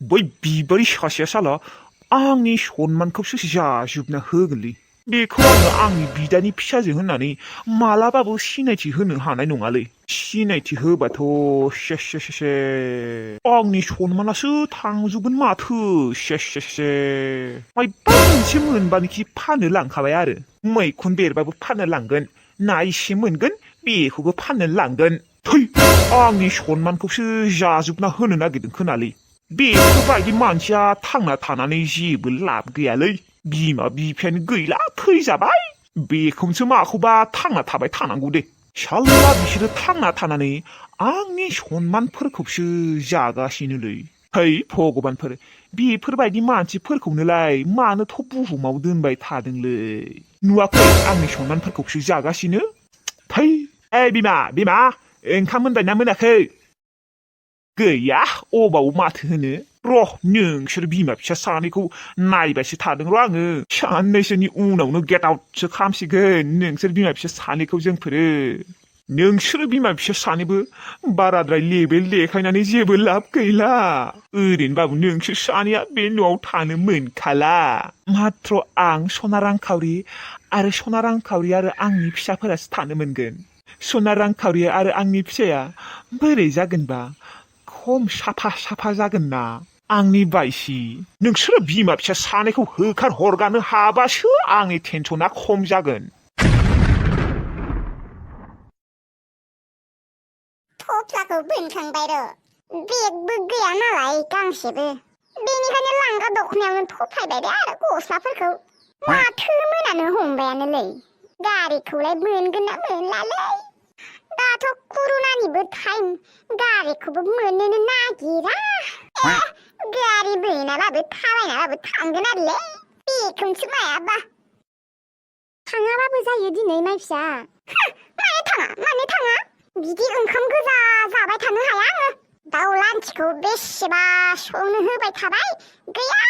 बै बिबारि सासेया साला आंनि सनमानखौसो जाजोबना होगोनलै। बेखौ आङो आंनि बिदानि फिसाजो होननानै मालाबाबो सिनायथि होनो हानाय नङालै। सिनायथि होबाथ' से आंनि सनमानासो थांजोबगोन माथो से मायबा मोनसे मोनबानोखि फाननो लांखाबाय आरो। मैखुन बेरबाबो फाननो लांगोन, ना एसे मोनगोन बेखौबो फाननो लांगोन। थै आंनि सनमानखौसो जाजोबना होनो नागिरदों खोनालै। बेफोरबायदि मानसिया थांना थानानै जेबो लाब गैयालै। बिमा बिफायानो गैला थैजाबाय। बेखौसो माखौबा थांना थाबाय थानांगौ दे। साल्ला बिसोरो थांना थानानै आंनि सनमानफोरखौसो जागासिनोलै। है भगबानफोर, बेफोरबायदि मानसिफोरखौनोलाय मानोथ' बुहुमाव दोनबाय थादोंलै। नुवाखै आंनि सनमानफोरखौसो जागासिनो। थै ओइ बिमा ओंखाम मोनबायना मोनाखै? गैया अबाव माथो होनो। र' नोंसोर बिमा फिसा सानैखौ नायबायसो थादों र' आङो। साननैसोनि उनावनो गेट आउटसो खालामसिगोन नोंसोर बिमा फिसा सानैखौ जोंफोरो। नोंसोर बिमा फिसा सानैबो बाराद्राय लेबेल देखायनानै जेबो लाब गैला। ओरैनोबाबो नोंसोर सानैया बे न'आव थानो मोनखाला। माथ्र आं सना रांखावरि आरो आंनि फिसाफोरासो थानो मोनगोन। सना रांखावरि आरो आंनि फिसाया बोरै जागोनबा खम साफा जागोन ना। आंनि बायसि नोंसोरो बिमा फिसा सानैखौ होखार हरगानो हाबासो आंनि टेनसना खम जागोन। थफ्लाखौ बोनखांबाय र'। बेगबो गैया नालाय गांसेबो। बेनिखायनो लांगा दखनायावनो थफ्लायबाय दे आरो गस्लाफोरखौ। माथो मोनानो हमबायानोलै। गारिखौलाय मोनगोन ना मोनलालै। दाथ' कुरुनानिबो टाइम, गारिखौबो मोननोनो नागिरा। गारि मोनाबाबो थाबायनाबाबो थांगोन आरोलै। बेखौसो मायाबा। थाङाबाबो जायो दिनै माइ फिसा। मानो थाङा? बिदि ओंखाम गोजा जाबाय थानो हाया आङो। दाउ लान्थिखौ बेसेबा संनो होबाय थाबाय, गैया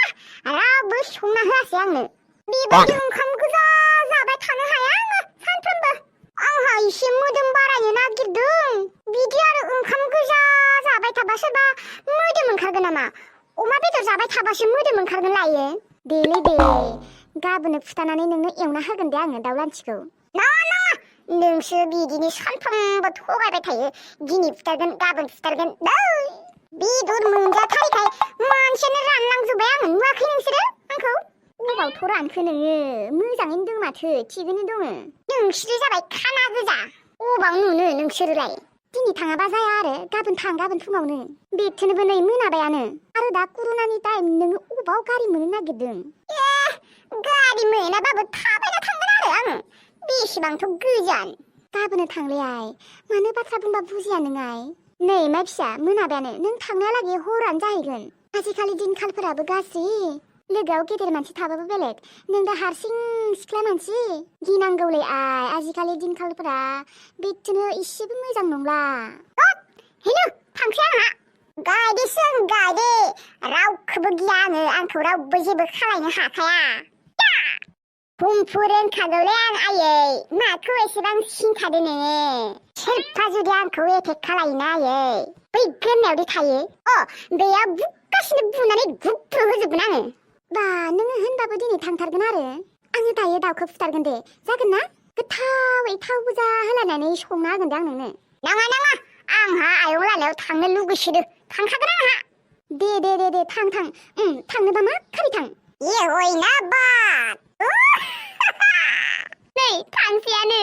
रावबो संना होआसै आंनो। बेबायदि ओंखाम गोजा जाबाय थानो हाया आङो सानफ्रोमबो। आंहा एसे मोदोम बारायनो नागिरदों। बिदि आरो ओंखाम गोजा जाबाय थाबा सोरबा मोदोम ओंखारगोन नामा? अमा बेदर जाबाय थाबासो मोदोम ओंखारगोन लायो। देलै दे, गाबोनो फुथानानै नोंनो एवना होगोन दे आङो दाउ लान्थिखौ। नाङा नोंसो बिदिनो सानफ्रोमबो थगायबाय थायो। दिनै फुथारगोन गाबोन फुथारगोन। बेदर मोनजाथारिखाय मानसियानो रानलांजोब्बाय आङो। नुवाखै नोंसोरो आंखौ? अबावथ' रानखो नोङो? मोजाङैनो दं माथो, थिगैनो दङ। नोंसोरो जाबाय खाना गोजा। अबाव नुनो नोंसोरोलाय? दिनै थाङाबा जाया आरो गाबोन थां, गाबोन फुङावनो। बेथोनोबो नै मोनाबायानो आरो दा कुरुनानि टाइम, नोङो अबाव गारि मोननो नागिरदों? गारि मोनाबाबो थाबायना थांगोन आरो आङो। बेसेबांथ' गोजान। गाबोनो थांलै आइ, मानो बाथ्रा बुंबा बुजिया नों आइ? नै मा फिसा, मोनाबायानो, नों थांनायालागै हरानो जाहैगोन। आजिखालि दिनखालफोराबो गाज्रि। लोगोआव गेदेर मानसि थाबाबो बेलेग, नों दा हारसिं सिख्ला मानसि। गिनांगौलै आइ, आजिखालि दिनखालफोरा बिदिनो इसेबो मोजां नंला। हेलौ थांसै आंहा। गायदेसो आं गायदे। रावखौबो गिया आंखौ रावबो जेबो खालायनो हाखाया। रोंखागौलै आं आयै। माखौ एसेबां सिन्थादो नोङो? सोरबा जुदि आंखौ एटेक खालायोना आयै, बै गोरनायावदि थायो, बेयाव बुगासिनो बुनानै गुब्रु होजोबगोन आङो। बा नोङो होनबाबो दिनै थांथारगोन आरो? आङो दायो दाउखौ फुथारगोन दे, जागोन ना? गोथावै थाव बुजा होलायनानै संना होगोन दे आं नोंनो। नाङा आंहा आयं लानायाव थांनो लुगैसोदो। थांखागोन आंहा। दे थां। थांनोबा मा खारि थां? ना बाद। नै थांसैयानो।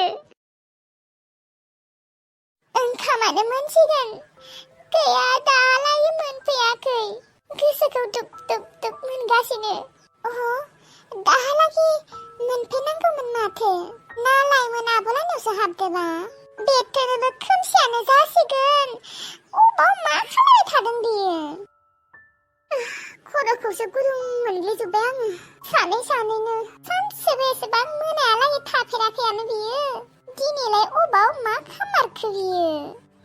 ओंखामानो मोनसिगोन। गैया दालाय मोनफैयाखै। गोसोखौ दुब मोनगासिनो। दाहालागि मोनफैनांगौमोन माथो। नालाय मोनाबोलायनावसो हाबदोंबा। बेथोनोबो खोमसियानो जासिगोन। अबाव मा खालामबाय थादों बियो? खर'खौसो गुदुं मोनग्लिजोब्बाय आङो। सानैनो सानसेबो एसेबां मोनायालागै थाफेराखैयानो बियो। दिनैलाय अबाव मा खामारखो बियो?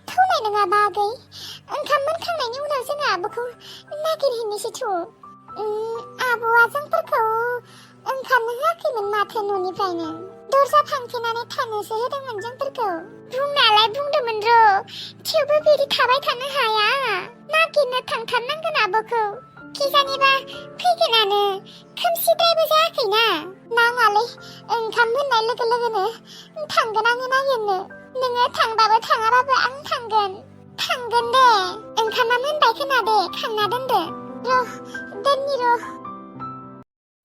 थौनाय नङा बागै। ओंखाम मोनखांनायनि उनाव जोङो आब'खौ नागिरहैनोसै थ'। आब'आ जोंफोरखौ ओंखारनो होआखैमोन माथो न'निफ्रायनो। दरजा फांथेनानै थानोसो होदोंमोन जोंफोरखौ। बुंनायालाय बुंदोंमोन र', थेवबो बिदि थाबाय थानो हाया। नागिरनो थांथारनांगोन आब'खौ। 기사님아, फैगोनानो खोमसिद्रायबो जायाखैना नाङालै ओंखाम मोननाय लोगो लोगोनो थांगोन आङो नागिरनो नोङो थांबाबो थाङाबाबो आं थांगोन दे ओंखामा मोनबाय खोनादे खांना दोनदो दोननि र'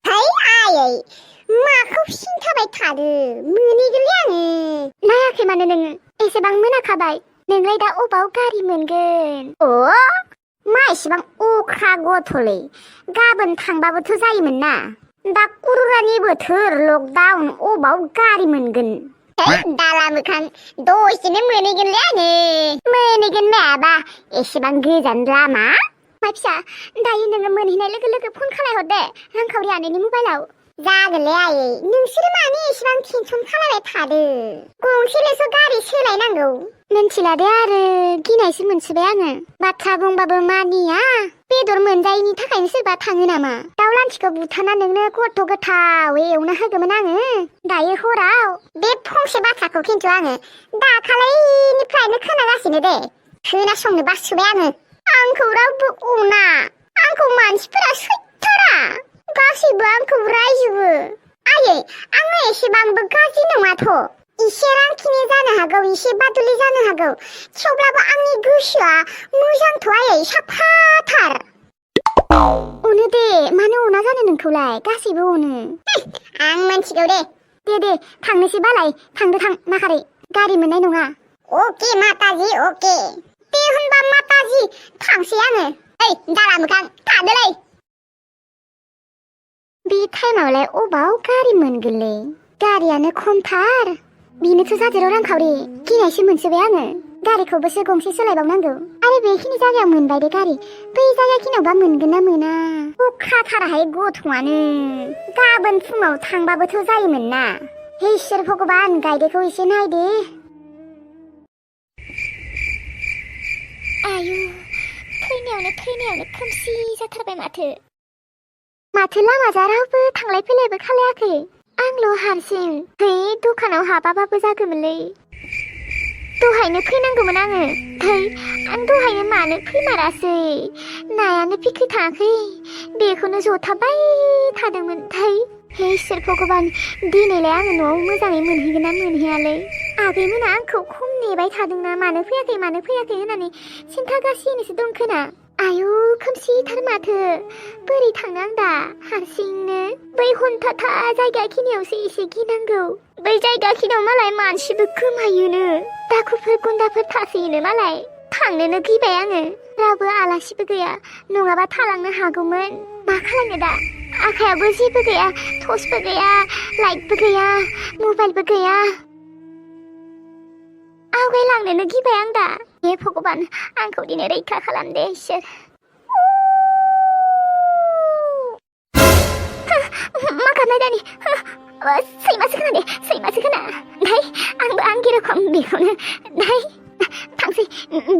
हाय आयै माखौ सिन्थाबाय थादो मोनहैगोनलै आङो नायाखै माने नोङो एसेबां मोनाखाबाय नोंलाय दा अबाव गारि मोनगोन मा एसेबां अख्रा गथ'लै गाबोन थांबाबोथ' जायोमोन ना दा कुरुरानि बोथोर लकडाउन अबाव गारि मोनगोन दाला मोखां दसेनो मोनहैगोनलै आङो मोनहैगोन मायाबा एसेबां गोजान लामा मा फिसा दायो नोङो मोनहैनाय लोगो लोगो फन खालायहरदे रांखावरि आनैनि मबाइलाव जागोनलै आयै नोंसोर मानो एसेबां टेनसन खालायबाय थादो गंसेल'सो गारि सोलायनांगौ मिन्थिला दे आरो गिनायसो मोनसोबाय आङो बाथ्रा बुंबाबो मानिया बेदर मोनजायैनि थाखायनो सोरबा थाङो नामा दाउ लान्थिखौ बुथारना नोंनो गथ' गोथाव एवना होगौमोन आङो दायो हराव बे फंसे बाथ्राखौ खिन्थु आङो दाखालैनिफ्रायनो खोनागासिनो दे खोनासंनो बासोबाय आङो आंखौ रावबो अना आंखौ मानसिफोरा सैथारा गासैबो आंखौ रायजोबो आयै आङो एसेबांबो गाज्रि नङाथ' इसे रांखिनि जानो हागौ इसे बादुलि जानो हागौ थेवब्लाबो आंनि गोसोआ मोजांथ' आयै साफाथार अनो दे मानो अना जानो नोंखौलाय गासैबो अनो आं मिन्थिगौ दे थांनोसै बालाय थांदो थां माखारै गारि मोननाय नङा अके माताजि अके दे होनबा माताजि थांसै आङो ओइ दाला मोखां थादोलै बे टाइमावलाय अबाव गारि मोनगोनलै गारियानो खमथार बेनोथ' जादेराव रांखावरि गिनायसो मोनसोबाय आङो गारिखौबोसो गंसे सोलायबावनांगौ आरो बेखिनि जायगायाव मोनबाय दे गारि बै जायगाखिनियावबा मोनगोन ना मोना अख्राथाराहाय गथ'आनो गाबोन फुङाव थांबाबोथ' जायोमोन ना हे इसोर भगबान गायदेखौ एसे नायदे आयु फैनायावनो खोमसि जाथारबाय माथो लामाजा रावबो थांलाय फैलायबो खालायाखै आंल' हारसिं दखानाव हाबाबाबो जागौमोनलै दहायनो फैनांगौमोन आङो आं दहायनो मानो फैमारासै नायानो फैखाथाराखै बेखौनो जथाबाय थादोंमोन हे इसोर भगबान दिनैलाय आङो न'आव मोजाङै मोनहैगोन ना मोनहैयालै आगैमोना आंखौ खम नेबाय थादोंना मानो फैयाखै होननानै सिन्थागासिनोसो दंखोना आयु खोमसिथार माथो बोरै थांनो आं दा हारसिंनो बै हन्थाथा जायगाखिनियावसो एसे गिनांगौ बै जायगाखिनियाव मालाय मानसिबो गोमायोनो दाखुफोर गुन्दाफोर थासोयोनो मालाय थांनोनो गिबाय आङो रावबो आलासिबो गैया नङाबा थालांनो हागौमोन मा खालामनो दा आखायावबो जेबो गैया टर्चबो गैया लाइटबो गैया मबाइलबो गैया आवगायलांनोनो गिबाय आं दा हे भगबान आंखौ दिनै रैखा खालामदे इसोर मा खालामनाय दानि सैमासो खोना आंबो आंगि रोखोम बेखौनो थांसै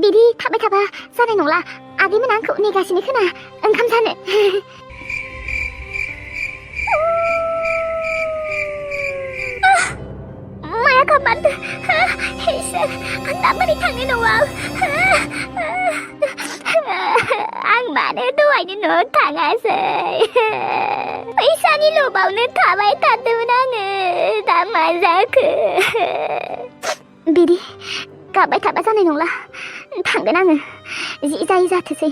बिदि थाबाय थाबा जानाय नंला आगैमोना आंखौ नेगासिनो खोना ओंखाम जानो माया खालामदो इसोर आं दा बोरै थांनो न'आव आं मानो दहायनो न'आव थाङासै फैसानि लबावनो थाबाय थादोंमोन आङो दा मा जाखो बिदि गाबबाय थाबा जानाय नंला थांगोन आङो जि जायो जाथोसै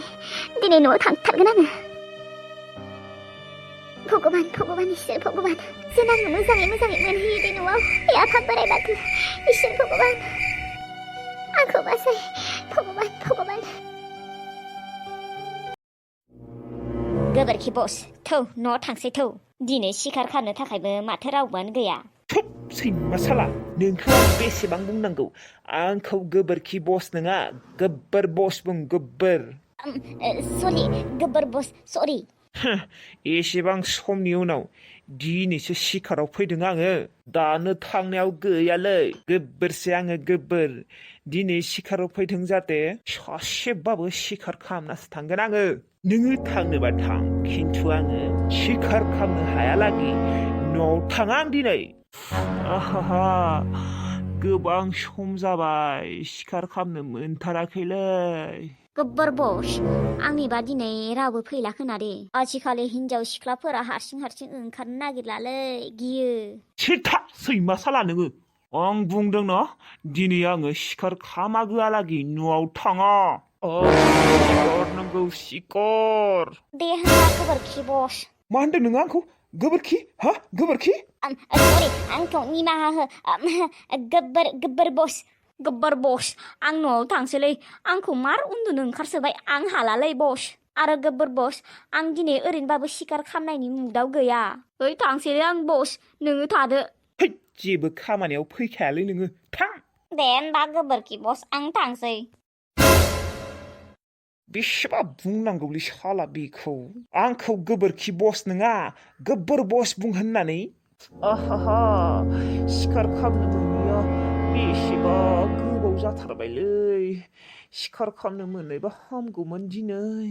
दिनै न'आव थांथारगोन आङो भगबान इसोर भगबान जेन आङो मोजाङै मोनहैयो दे न'आव हे आफा बोराइ बाथौ इसोर भगबान आंखौ बासाय भगबान गोबोरखि बस थौ न'आव थांसै थौ दिनै सिखार खालामनो थाखायबो माथो रावबोआनो गैया सैमा साला नोंखौ बेसेबां बुंनांगौ आंखौ गोबोरखि बस नङा गोब्बर बस बुं गोब्बर सरि गोब्बर बस सरि एसेबां समनि उनाव दिनैसो सिखाराव फैदों आङो दानो थांनायाव गैयालै गोब्बोरसो आङो गोब्बोर दिनै सिखाराव फैदों जाहाथे सासेबाबो सिखार खालामनासो थांगोन आङो नोङो थांनोबा थां खिन्थु आङो सिखार खालामनो हायालागि न'आव थाङा आं दिनै गोबां सम जाबाय सिखार खालामनो मोनथाराखैलै गोब्बार बस आंनिबा दिनै रावबो फैला खोनादे आजिखालि हिनजाव सिख्लाफोरा हारसिं हारसिं ओंखारनो नागिरलालै गियो छिथा सैमा साला नोङो आं बुंदों ना दिनै आङो सिखार खामागोआलागि न'आव थाङा सिकर नंगौ सिकर दे होनबा गोबोरखि बस मा होनदों नोङो आंखौ गोबोरखि हा गोबोरखि सरि आंखौ निमाहा हो गोब्बार बस आं न'आव थांसैलै आंखौ मार उन्दुनो ओंखारसोबाय आं हालालै बस आरो गोब्बार बस आं दिनै ओरैनोबाबो सिखार खालामनायनि मुडाव गैया ओइ थांसैलै आं बस नोङो थादो है जेबो खामानियाव फैखायालै नोङो थां दे होनबा गोबोरखि बस आं थांसै बेसेबा बुंनांगौलै साला बेखौ आंखौ गोबोरखि बस नङा गोब्बार बस बुं होननानै आहाहा सिखार खालामनो मोनैया बेसेबा गोबाव जाथारबायलै सिखार खालामनो मोननायबा हामगौमोन दिनै